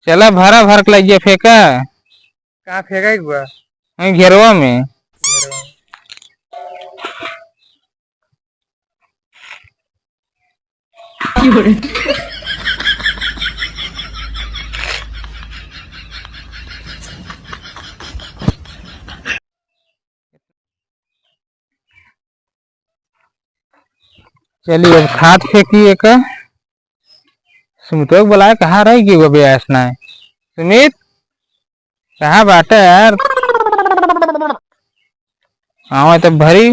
चला भरा भर के लगिए फेंका। कहाँ फेंका हुआ? घेरवा में। चलिए अब खाद फेंकिए का। सुमित को बुलाया, कहाँ रहेगी वो ब्यास ना है। सुमित कहाँ बाटे यार? हाँ तब भरी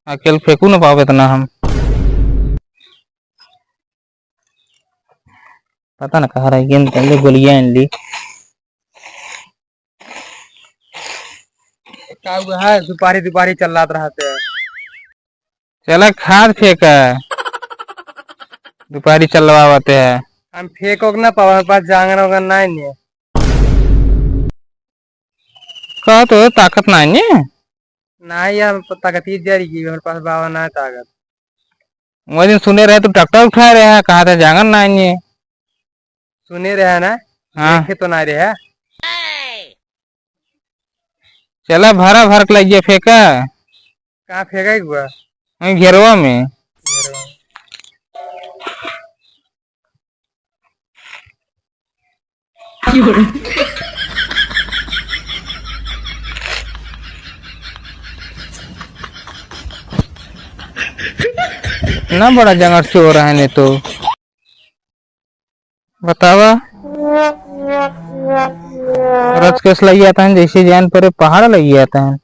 अकेले फेंकू ना पावे इतना हम। पता ना कहाँ रहेगी, गोलियां ली। क्या हुआ है? दुपारी दुपारी चल रहा है। चला खाद फेंका, दुपारी चलवाते हैं। हम फेंको ना पावा, हमारे पास जांगन वगन नहीं है। कहा तो ताकत नहीं है। नहीं यार, ताकत ही जारी की हमारे पास बाबा ना ताकत। वो दिन सुने रहे तो ट्रैक्टर उठा रहे हैं, कहा था जांगन नहीं है। सुने रहे ना? हाँ देखे तो नहीं रहे। चला भरा भर के लगिए फेंका। कहाँ फेंका हुआ? घेरवा में। इतना बड़ा जंगल से हो रहा है नहीं तो बतावा। रच केस लग जाता है जैसे जान पर पहाड़ लग जाता है।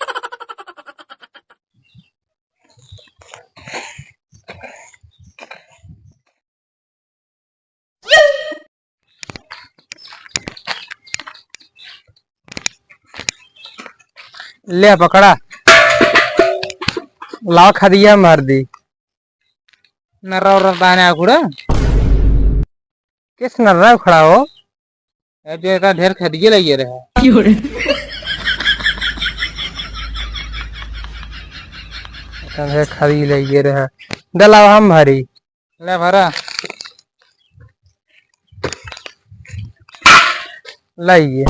ले पकड़ा, लाओ खदिया मार दी। नर्रा उर्रा दाने आकुड़ा किस नर्रा खड़ा हो? जो इतना ढेर खदिये लगे रहे। खदी लगे रहे दलाव हम भरी। ले भरा लाइए।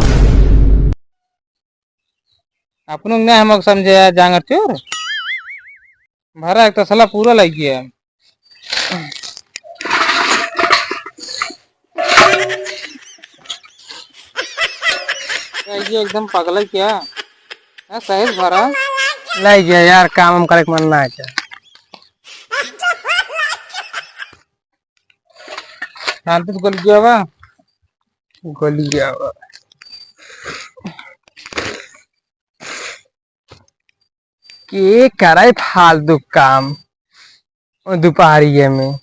अपन ने हम समझे जांगर चोर। भरा एक तो साला पूरा लग गया। ये एकदम पगला क्या है? सही भरा लाइए यार, काम करे मन ना है। शांति से गोली गया वा। गोली गया वा। के करे फालतू काम दोपहरिये में।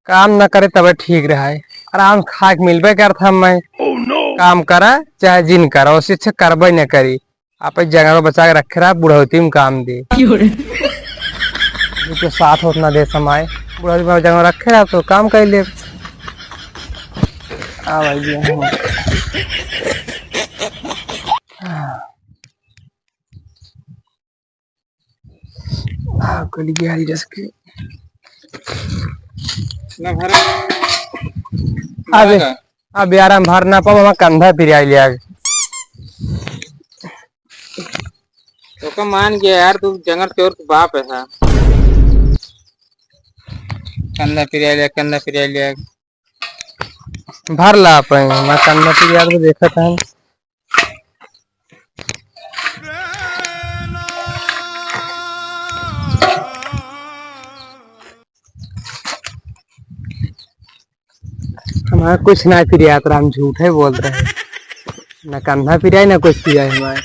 काम न करे तब ठीक रहा है। आराम खा के मिलबे करता मैं। काम करा चाहे जिन करा, उससे अच्छा करबे न करी। आप जगह बचा के रखे रहा, बुढ़ौती में काम दे तो साथ होतना दे समय। बुढ़ौती में जगह रखे रहा तो काम कर ले। अब यार हम भर ना पाओ, कंधा फिर लिया। तो का मान गया यार, तू जंगल चोर के बाप है। कंधा फिर लिया भर ला पाए। मैं कंधा फिर यार देखा था। हमारा कुछ ना फिर यात्रा, हम झूठ है बोल रहे हैं। ना कंधा फिर ना कुछ फिर हमारे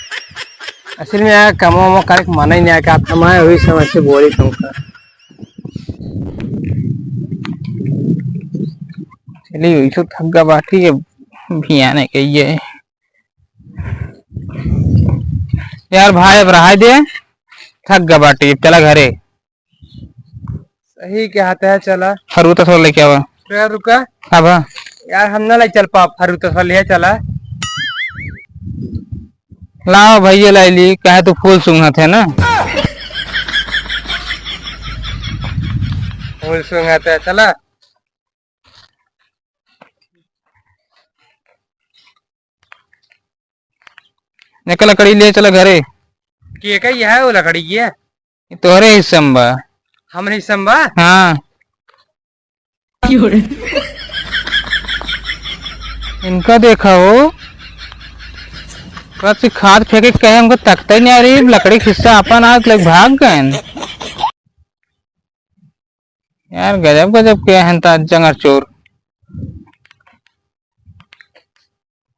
असल में यार कमो कर मन ही नहीं आया। हमारे वही समझ से बोली तुमका। चलिए तो थका बाकी है भी आने के ये यार भाई। अब रहा दे, थक गा बाटी, चला घरे। सही कहता है। चला फरूता थोड़ा लेके आवा। रुका अब यार, हम ना ले चल पा फरूता ले चला। लाओ भैया लाई ली, कहे तो फूल सूंघा थे ना। फूल सूंघाते है, चला। निकल लकड़ी ले चला घरे। के का यह है वो लकड़ी की है? ये तोहरे हिस्सा में बा। हम नहीं संभा। हाँ इनका देखा हो बस खाद फेंके के कहे हमको तकता ही नहीं आ रही। लकड़ी का हिस्सा अपन आज लग भाग गए यार। गजब गजब के हैं जंगल चोर।